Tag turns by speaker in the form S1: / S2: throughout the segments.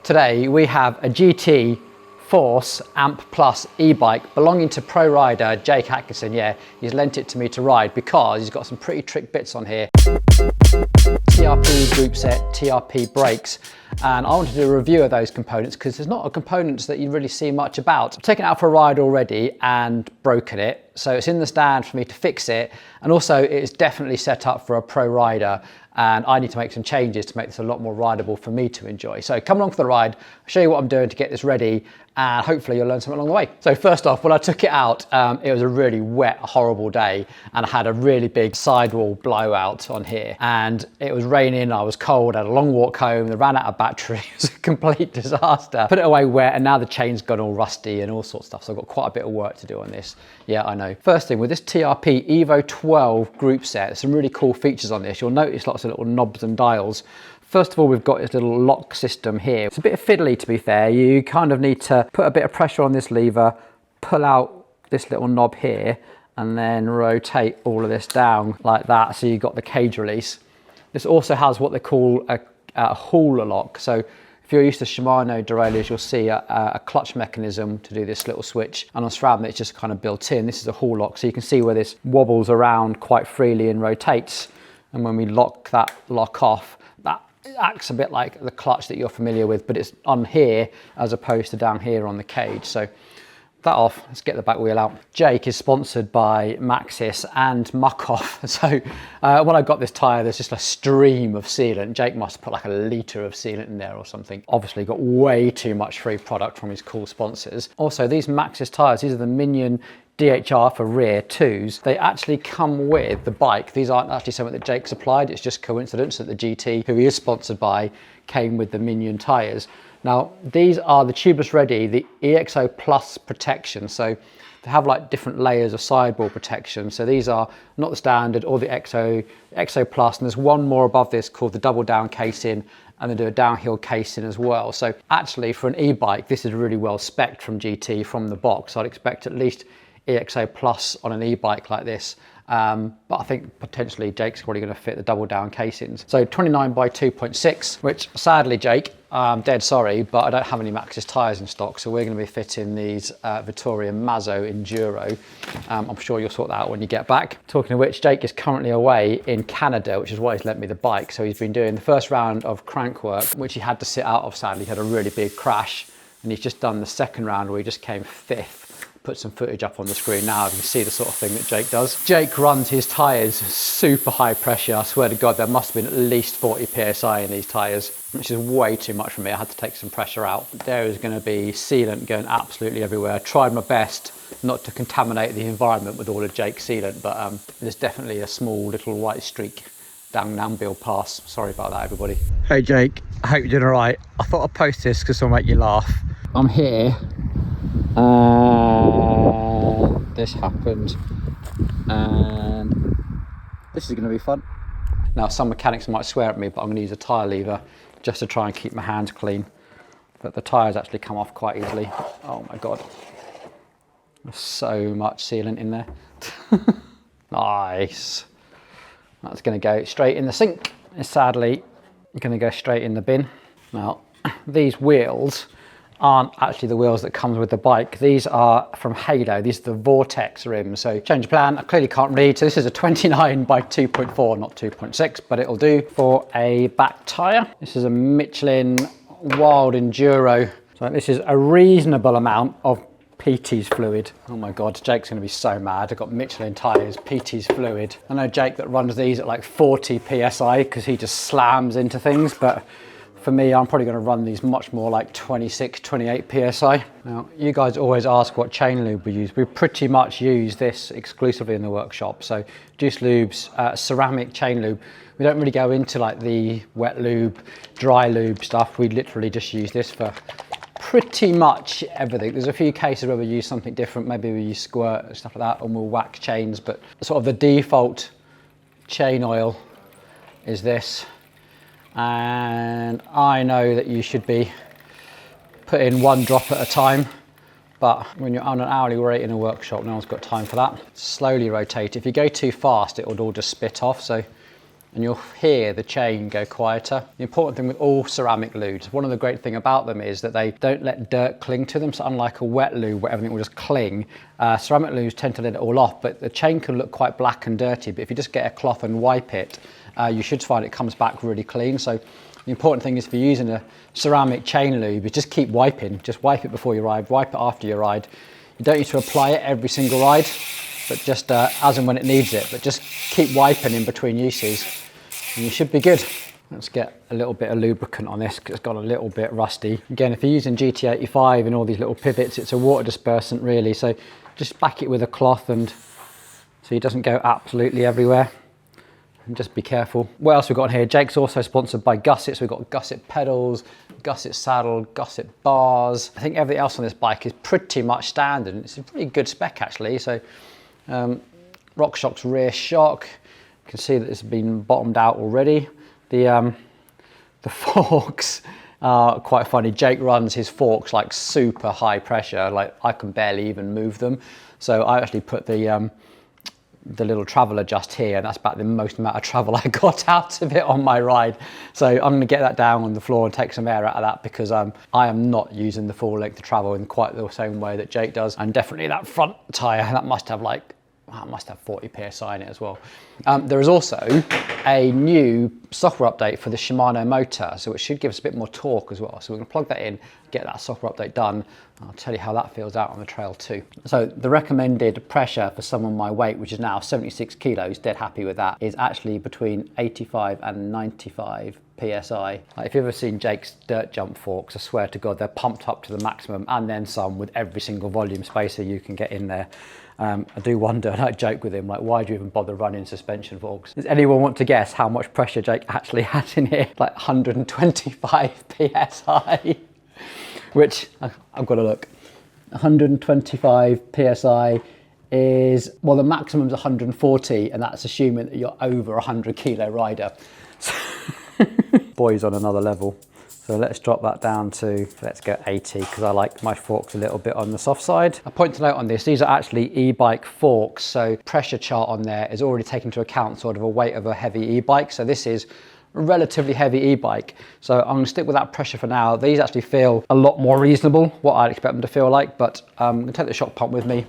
S1: Today we have a GT Force Amp Plus e-bike belonging to pro rider Jake Atkinson. Yeah, he's lent it to me to ride because he's got some pretty trick bits on here. TRP group set, TRP brakes, and I wanted to do a review of those components because there's not a components that you really see much about. I've taken it out for a ride already and broken it, so it's in the stand for me to fix it, and also it's definitely set up for a pro rider, and I need to make some changes to make this a lot more rideable for me to enjoy. So come along for the ride, I'll show you what I'm doing to get this ready, and hopefully you'll learn something along the way. So first off, when I took it out, it was a really wet, horrible day, and I had a really big sidewall blowout on here, and it was raining, I was cold, I had a long walk home, they ran out of battery. It was a complete disaster. Put it away wet, and now the chain's gone all rusty and all sorts of stuff, so I've got quite a bit of work to do on this. Yeah, I know. First thing, with this TRP Evo 12 group set, there's some really cool features on this. You'll notice lots of little knobs and dials. First of all, we've got this little lock system here. It's a bit fiddly, to be fair. You kind of need to put a bit of pressure on this lever, pull out this little knob here, and then rotate all of this down like that, so you've got the cage release. This also has what they call a hauler lock. So if you're used to Shimano derailleurs, you'll see a clutch mechanism to do this little switch, and on SRAM it's just kind of built in. This is a haul lock, so you can see where this wobbles around quite freely and rotates, and when we lock that lock off, that acts a bit like the clutch that you're familiar with, but it's on here as opposed to down here on the cage. So that off, let's get the back wheel out. Jake is sponsored by Maxxis and Muck-Off. So when I got this tyre, there's just a stream of sealant. Jake must put like a litre of sealant in there or something. Obviously got way too much free product from his cool sponsors. Also, these Maxxis tyres, these are the Minion DHR for rear 2s. They actually come with the bike. These aren't actually something that Jake supplied. It's just coincidence that the GT, who he is sponsored by, came with the Minion tyres. Now, these are the tubeless ready, the EXO Plus protection. So they have like different layers of sidewall protection. So these are not the standard or the EXO Plus, and there's one more above this called the double down casing, and they do a downhill casing as well. So actually for an e-bike, this is really well spec'd from GT from the box. I'd expect at least EXO Plus on an e-bike like this. But I think potentially Jake's probably going to fit the double down casings. So 29 by 2.6, which sadly, Jake, I'm dead sorry, but I don't have any Maxxis tyres in stock, so we're going to be fitting these Vittoria Mazzo Enduro. I'm sure you'll sort that out when you get back. Talking of which, Jake is currently away in Canada, which is why he's lent me the bike. So he's been doing the first round of crank work, which he had to sit out of, sadly. He had a really big crash, and he's just done the second round where he just came 5th. Put some footage up on the screen now. You can see the sort of thing that Jake does. Jake runs his tyres super high pressure. I swear to God, there must have been at least 40 PSI in these tyres, which is way too much for me. I had to take some pressure out. There is going to be sealant going absolutely everywhere. I tried my best not to contaminate the environment with all of Jake's sealant, but there's definitely a small little white streak down Nambill Pass. Sorry about that, everybody. Hey Jake, I hope you're doing all right. I thought I'd post this because it'll make you laugh. I'm here. This happened, and this is going to be fun. Now, some mechanics might swear at me, but I'm going to use a tyre lever just to try and keep my hands clean. But the tyres actually come off quite easily. Oh my God, there's so much sealant in there. Nice. That's going to go straight in the sink. It's sadly going to go straight in the bin. Now, these wheels aren't actually the wheels that comes with the bike. These are from Halo. These are the Vortex rims. So change of plan, I clearly can't read. So this is a 29 by 2.4, not 2.6, but it'll do for a back tire. This is a Michelin Wild Enduro. So this is a reasonable amount of PT's fluid. Oh my God, Jake's gonna be so mad. I've got Michelin tires, PT's fluid. I know Jake that runs these at like 40 PSI because he just slams into things, but for me, I'm probably going to run these much more like 26, 28 PSI. Now, you guys always ask what chain lube we use. We pretty much use this exclusively in the workshop. So Juice Lube's ceramic chain lube. We don't really go into like the wet lube, dry lube stuff. We literally just use this for pretty much everything. There's a few cases where we use something different. Maybe we use squirt and stuff like that, and we'll wax chains, but sort of the default chain oil is this. And I know that you should be putting 1 drop at a time, but when you're on an hourly rate in a workshop, no one's got time for that. Slowly rotate. If you go too fast, it will all just spit off. So and you'll hear the chain go quieter. The important thing with all ceramic lubes, one of the great thing about them is that they don't let dirt cling to them. So unlike a wet lube where everything will just cling, ceramic lubes tend to let it all off, but the chain can look quite black and dirty. But if you just get a cloth and wipe it, you should find it comes back really clean. So the important thing is, if you're using a ceramic chain lube, is just keep wiping. Just wipe it before you ride, wipe it after you ride. You don't need to apply it every single ride, but just as and when it needs it. But just keep wiping in between uses and you should be good. Let's get a little bit of lubricant on this because it's got a little bit rusty. Again, if you're using GT85 and all these little pivots, it's a water dispersant really. So just back it with a cloth and so it doesn't go absolutely everywhere. And just be careful. What else we've got here? Jake's also sponsored by Gussets. We've got Gusset pedals, Gusset saddle, Gusset bars. I think everything else on this bike is pretty much standard. It's a pretty good spec actually. So RockShox rear shock. You can see that it's been bottomed out already. The forks are quite funny. Jake runs his forks like super high pressure. Like I can barely even move them. So I actually put the little travel adjust here, and that's about the most amount of travel I got out of it on my ride. So I'm going to get that down on the floor and take some air out of that because I am not using the full length of travel in quite the same way that Jake does. And definitely that front tyre, that must have 40 PSI in it as well. There is also a new software update for the Shimano motor, so it should give us a bit more torque as well. So we're going to plug that in, get that software update done. I'll tell you how that feels out on the trail too. So the recommended pressure for someone my weight, which is now 76 kilos, dead happy with that, is actually between 85 and 95 PSI. Like if you've ever seen Jake's dirt jump forks, I swear to God, they're pumped up to the maximum and then some with every single volume spacer you can get in there. I do wonder, and I joke with him, like, why do you even bother running suspension forks? Does anyone want to guess how much pressure Jake actually has in here? Like 125 PSI, which I've got to look. 125 PSI is, well, the maximum is 140, and that's assuming that you're over 100 kilo rider. Boy's on another level. So let's drop that down to, let's go 80, because I like my forks a little bit on the soft side. A point to note on this, these are actually e-bike forks, so pressure chart on there is already taken into account sort of a weight of a heavy e-bike. So this is a relatively heavy e-bike. So I'm going to stick with that pressure for now. These actually feel a lot more reasonable, what I'd expect them to feel like, but I'm going to take the shock pump with me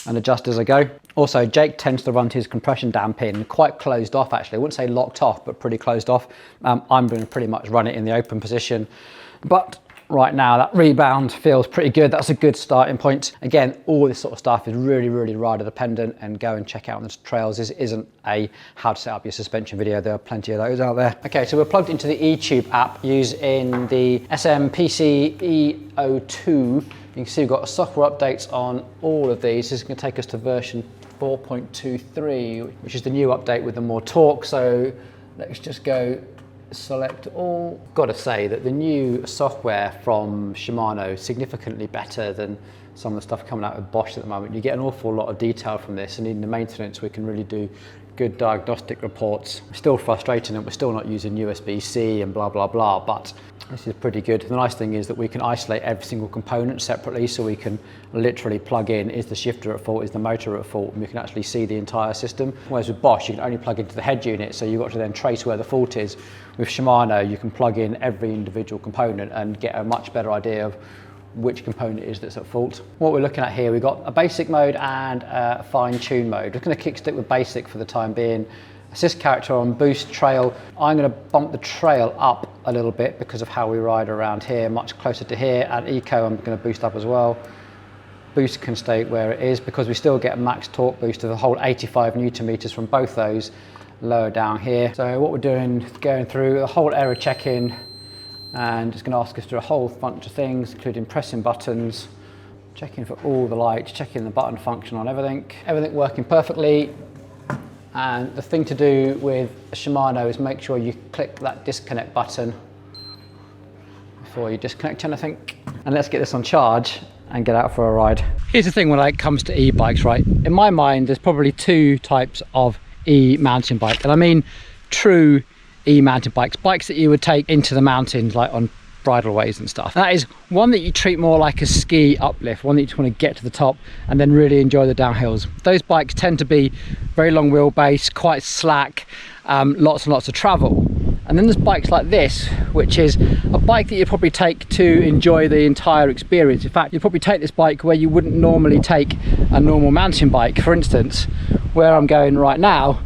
S1: and adjust as I go. Also, Jake tends to run his compression damp in quite closed off actually. I wouldn't say locked off, but pretty closed off. I'm going to pretty much run it in the open position. But right now that rebound feels pretty good. That's a good starting point. Again, all this sort of stuff is really, really rider dependent, and go and check out on the trails. This isn't a how to set up your suspension video. There are plenty of those out there. Okay, so we're plugged into the eTube app using the SMPC E02. You can see we've got software updates on all of these. This is going to take us to version 4.23, which is the new update with the more torque. So let's just go select all. Got to say that the new software from Shimano is significantly better than some of the stuff coming out of Bosch at the moment. You get an awful lot of detail from this, and in the maintenance we can really do good diagnostic reports. Still frustrating that we're still not using USB-C and blah blah blah, but this is pretty good. The nice thing is that we can isolate every single component separately, so we can literally plug in, is the shifter at fault, is the motor at fault, and we can actually see the entire system. Whereas with Bosch, you can only plug into the head unit, so you've got to then trace where the fault is. With Shimano, you can plug in every individual component and get a much better idea of which component it is that's at fault. What we're looking at here, we've got a basic mode and a fine tune mode. We're going to kick stick with basic for the time being. Assist character on boost trail. I'm going to bump the trail up a little bit because of how we ride around here, much closer to here, and eco I'm going to boost up as well. Boost can stay where it is because we still get a max torque boost of a whole 85 Newton meters from both those, lower down here. So what we're doing is going through a whole error check-in, and it's going to ask us to do a whole bunch of things, including pressing buttons, checking for all the lights, checking the button function on everything working perfectly. And the thing to do with Shimano is make sure you click that disconnect button before you disconnect anything. And let's get this on charge and get out for a ride. Here's the thing when it comes to e-bikes, right? In my mind, there's probably two types of e-mountain bike. And I mean true e-mountain bikes, bikes that you would take into the mountains, like on bridleways and stuff. That is one that you treat more like a ski uplift, one that you just want to get to the top and then really enjoy the downhills. Those bikes tend to be very long wheelbase, quite slack, lots and lots of travel. And then there's bikes like this, which is a bike that you'd probably take to enjoy the entire experience. In fact, you'd probably take this bike where you wouldn't normally take a normal mountain bike. For instance, where I'm going right now,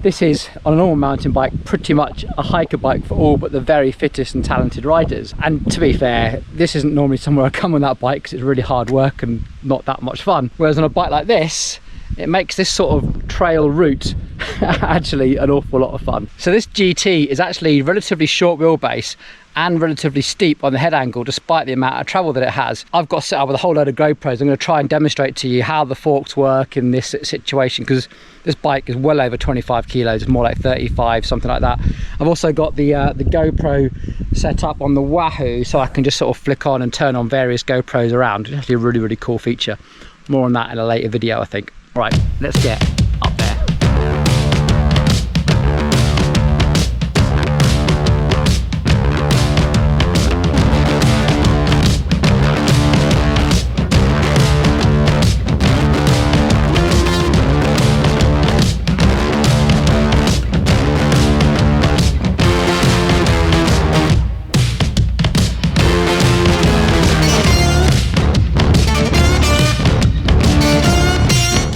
S1: this is, on a normal mountain bike, pretty much a hiker bike for all but the very fittest and talented riders. And to be fair, this isn't normally somewhere I come on that bike because it's really hard work and not that much fun. Whereas on a bike like this, it makes this sort of trail route actually an awful lot of fun. So this GT is actually relatively short wheelbase and relatively steep on the head angle despite the amount of travel that it has. I've got set up with a whole load of GoPros. I'm going to try and demonstrate to you how the forks work in this situation, because this bike is well over 25 kilos, it's more like 35, something like that. I've also got the GoPro set up on the Wahoo, so I can just sort of flick on and turn on various GoPros around. It's actually a really, really cool feature. More on that in a later video, I think. Right, let's get up there.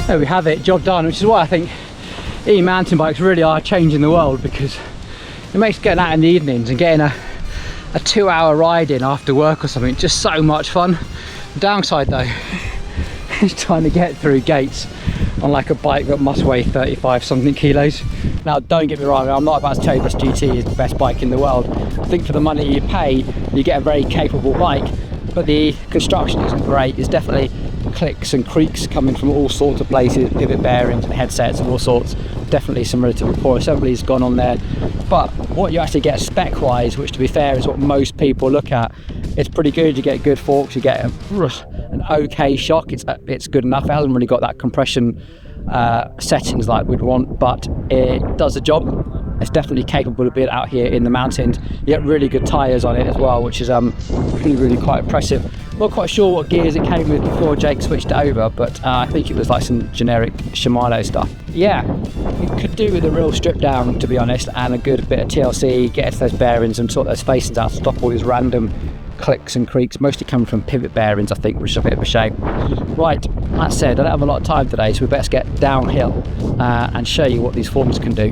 S1: There we have it, job done, which is why I think e-mountain bikes really are changing the world, because it makes getting out in the evenings and getting a 2-hour ride in after work or something just so much fun. The downside though is trying to get through gates on like a bike that must weigh 35 something kilos. Now don't get me wrong, I'm not about to tell you this GT is the best bike in the world. I think for the money you pay, you get a very capable bike, but the construction isn't great. It's definitely clicks and creaks coming from all sorts of places, pivot bearings and headsets and all sorts. Definitely some relatively poor assembly's gone on there, but what you actually get spec wise, which to be fair is what most people look at, it's pretty good. You get good forks, you get an okay shock, it's good enough. It hasn't really got that compression settings like we'd want, but it does the job. It's definitely capable of being out here in the mountains. You get really good tyres on it as well, which is really quite impressive. Not quite sure what gears it came with before Jake switched it over, but I think it was like some generic Shimano stuff. Yeah, it could do with a real strip down, to be honest, and a good bit of TLC, get those bearings and sort those facings out, stop all these random clicks and creaks, mostly coming from pivot bearings, I think, which is a bit of a shame. Right, that said, I don't have a lot of time today, so we better get downhill and show you what these forms can do.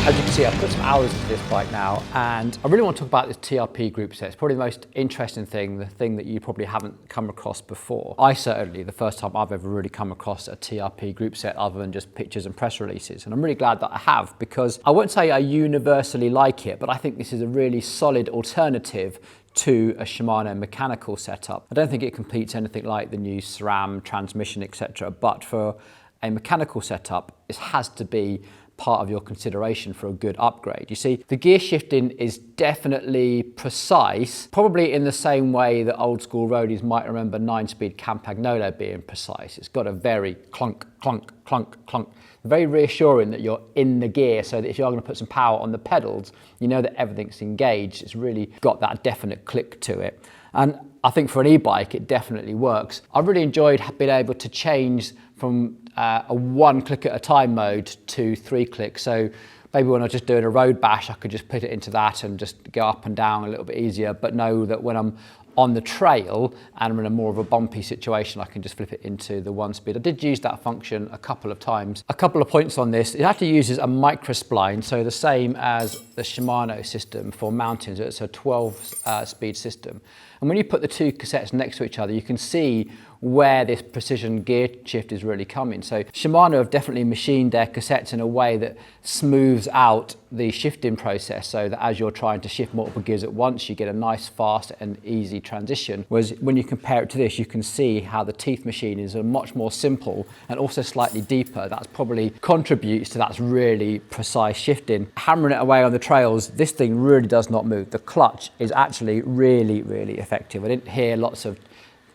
S1: As you can see, I've put some hours into this bike now, and I really want to talk about this TRP group set. It's probably the most interesting thing, the thing that you probably haven't come across before. I certainly, the first time I've ever really come across a TRP group set other than just pictures and press releases. And I'm really glad that I have, because I won't say I universally like it, but I think this is a really solid alternative to a Shimano mechanical setup. I don't think it competes anything like the new SRAM transmission, etc. But for a mechanical setup, it has to be part of your consideration for a good upgrade. You see, the gear shifting is definitely precise, probably in the same way that old school roadies might remember 9-speed Campagnolo being precise. It's got a very clunk, clunk, clunk, clunk. Very reassuring that you're in the gear, so that if you're going to put some power on the pedals, you know that everything's engaged. It's really got that definite click to it. And I think for an e-bike, it definitely works. I really enjoyed being able to change from a 1 click at a time mode to 3 clicks. So maybe when I was just doing a road bash, I could just put it into that and just go up and down a little bit easier, but know that when I'm on the trail and I'm in a more of a bumpy situation, I can just flip it into the 1-speed. I did use that function a couple of times. A couple of points on this. It actually uses a micro spline, so the same as the Shimano system for mounting. So it's a 12-speed system. And when you put the two cassettes next to each other, you can see where this precision gear shift is really coming. So Shimano have definitely machined their cassettes in a way that smooths out the shifting process, so that as you're trying to shift multiple gears at once, you get a nice, fast and easy transition. Whereas when you compare it to this, you can see how the teeth machine is a much more simple and also slightly deeper. That's probably contributes to that really precise shifting. Hammering it away on the trails, this thing really does not move. The clutch is actually really, really effective. I didn't hear lots of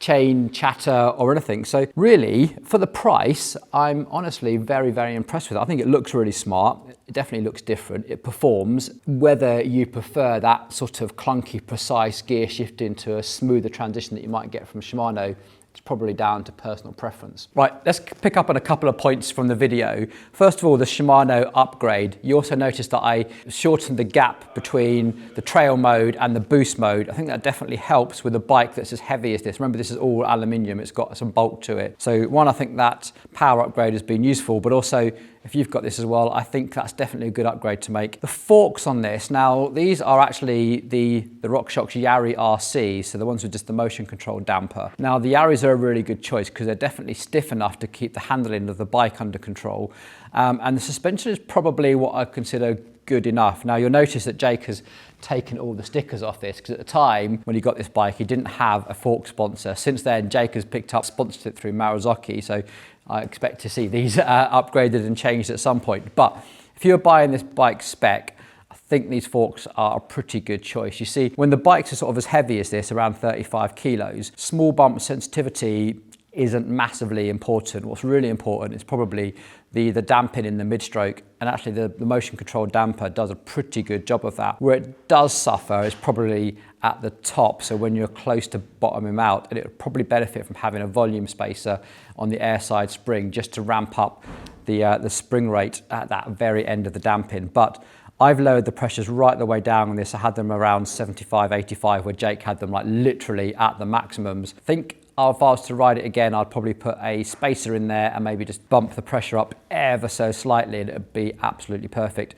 S1: chain chatter or anything. So really, for the price, I'm honestly very, very impressed with it. I think it looks really smart. It definitely looks different. It performs. Whether you prefer that sort of clunky, precise gear shifting to a smoother transition that you might get from Shimano, it's probably down to personal preference. Right, let's pick up on a couple of points from the video. First of all, the Shimano upgrade. You also noticed that I shortened the gap between the trail mode and the boost mode. I think that definitely helps with a bike that's as heavy as this. Remember, this is all aluminium. It's got some bulk to it. So one, I think that power upgrade has been useful, but also if you've got this as well, I think that's definitely a good upgrade to make. The forks on this, now these are actually the RockShox Yari RC, so the ones with just the motion control damper. Now the Yaris are a really good choice because they're definitely stiff enough to keep the handling of the bike under control. And the suspension is probably what I consider good enough. Now you'll notice that Jake has taken all the stickers off this because at the time when he got this bike, he didn't have a fork sponsor. Since then, Jake has picked up sponsorship through Marzocchi, so I expect to see these upgraded and changed at some point. But if you're buying this bike spec, I think these forks are a pretty good choice. You see, when the bikes are sort of as heavy as this, around 35 kilos, small bump sensitivity isn't massively important. What's really important is probably the damping in the mid-stroke, and actually the motion control damper does a pretty good job of that. Where it does suffer is probably at the top, so when you're close to bottoming out, and it would probably benefit from having a volume spacer on the airside spring just to ramp up the spring rate at that very end of the damping. But I've lowered the pressures right the way down on this. I had them around 75, 85, where Jake had them like literally at the maximums. I think if I was to ride it again, I'd probably put a spacer in there and maybe just bump the pressure up ever so slightly and it would be absolutely perfect.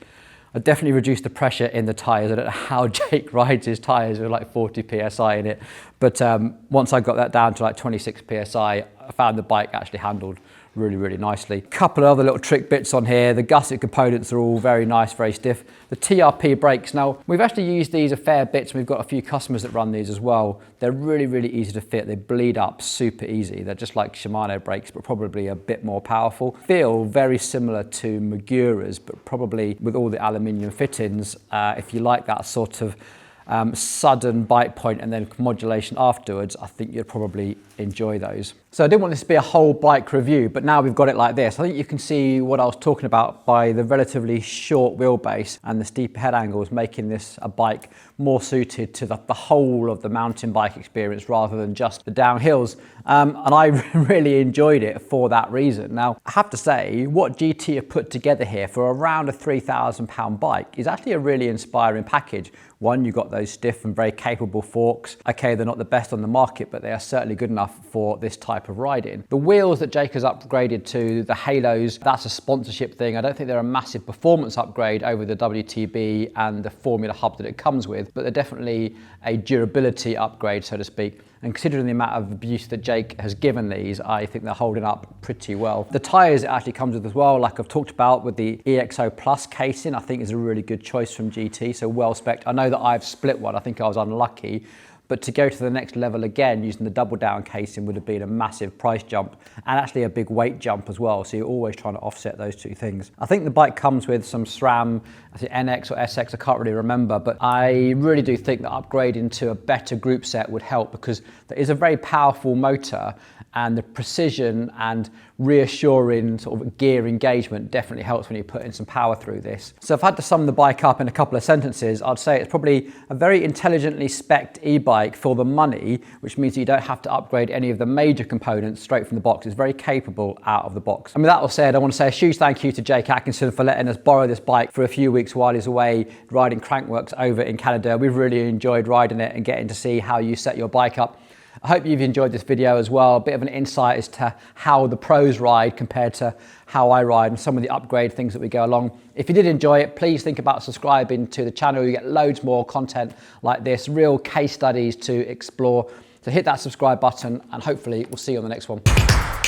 S1: I definitely reduced the pressure in the tyres. I don't know how Jake rides his tyres with like 40 PSI in it. But once I got that down to like 26 PSI, I found the bike actually handled really, really nicely. A couple of other little trick bits on here. The gusset components are all very nice, very stiff. The TRP brakes, now we've actually used these a fair bit, and we've got a few customers that run these as well. They're really, really easy to fit. They bleed up super easy. They're just like Shimano brakes, but probably a bit more powerful. Feel very similar to Magura's, but probably with all the aluminium fittings. If you like that sort of sudden bite point and then modulation afterwards, I think you'd probably enjoy those. So I didn't want this to be a whole bike review, but now we've got it like this. I think you can see what I was talking about by the relatively short wheelbase and the steeper head angles, making this a bike more suited to the whole of the mountain bike experience rather than just the downhills. And I really enjoyed it for that reason. Now, I have to say, what GT have put together here for around a £3,000 bike is actually a really inspiring package. One, you've got those stiff and very capable forks. Okay, they're not the best on the market, but they are certainly good enough for this type of riding. The wheels that Jake has upgraded to, the Halos, that's a sponsorship thing. I don't think they're a massive performance upgrade over the WTB and the Formula Hub that it comes with, but they're definitely a durability upgrade, so to speak. And considering the amount of abuse that Jake has given these, I think they're holding up pretty well. The tyres it actually comes with as well, like I've talked about with the EXO Plus casing, I think is a really good choice from GT, so well spec'd. I know that I've split one, I think I was unlucky, but to go to the next level again using the double down casing would have been a massive price jump and actually a big weight jump as well. So you're always trying to offset those two things. I think the bike comes with some SRAM, I think NX or SX, I can't really remember, but I really do think that upgrading to a better group set would help because there is a very powerful motor and the precision and reassuring sort of gear engagement definitely helps when you put in some power through this. So if I had to sum the bike up in a couple of sentences, I'd say it's probably a very intelligently spec'd e-bike e-bike for the money, which means you don't have to upgrade any of the major components straight from the box. It's very capable out of the box. And with that all said, I want to say a huge thank you to Jake Atkinson for letting us borrow this bike for a few weeks while he's away riding Crankworks over in Canada. We've really enjoyed riding it and getting to see how you set your bike up. I hope you've enjoyed this video as well, a bit of an insight as to how the pros ride compared to how I ride and some of the upgrade things that we go along. If you did enjoy it, please think about subscribing to the channel. You get loads more content like this, real case studies to explore. So hit that subscribe button and hopefully we'll see you on the next one.